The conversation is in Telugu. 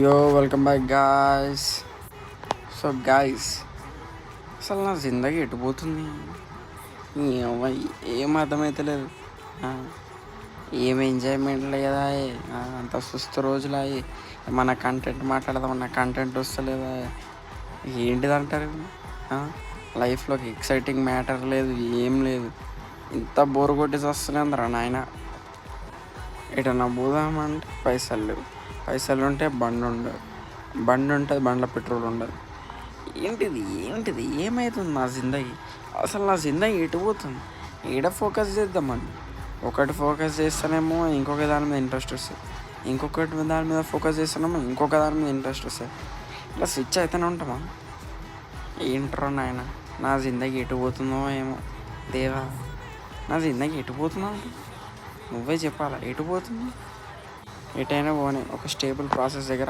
Yo welcome back guys. So guys, అసలు నా జిందగీ ఎటుపోతుంది? ఏమో, ఏం అర్థమవుతలేదు. ఆ, ఏం ఎంజాయ్మెంట్ లేదా? అంత సుస్తు రోజులాయి మన కంటెంట్ మాట్లాడదామన్న కంటెంట్ వస్తలేదా? ఏంటిదంటారు? లైఫ్లోకి ఎక్సైటింగ్ మ్యాటర్ లేదు, ఏం లేదు. ఇంత బోర్ కొట్టేసి వస్తూనే అందరా నాయన. ఎటన్నా పోదామంటే పైసలు లేవు, పైసలు ఉంటే బండి ఉండదు, బండి ఉంటుంది, బండ్ల పెట్రోల్ ఉండదు. ఏంటిది ఏమవుతుంది నా జిందగీ? అసలు నా జిందగీ ఎటు పోతుంది? ఏడ ఫోకస్ చేద్దామని ఒకటి ఫోకస్ చేస్తేనేమో ఇంకొక దాని మీద ఇంట్రెస్ట్ వస్తుంది, ఇంకొకటి దాని మీద ఫోకస్ చేస్తేనేమో ఇంకొక దాని మీద ఇంట్రెస్ట్ వస్తుంది. ఇట్లా స్విచ్ అయితేనే ఉంటామా? ఏంట్రో నాయన, నా జిందగీ ఎటు పోతుందో ఏమో దేవా. నా జిందగీ ఎటు పోతుందో అంటే నువ్వే చెప్పాలా? ఎటు పోతుంది? ఎటైనా పోనీ ఒక స్టేబుల్ ప్రాసెస్ దగ్గర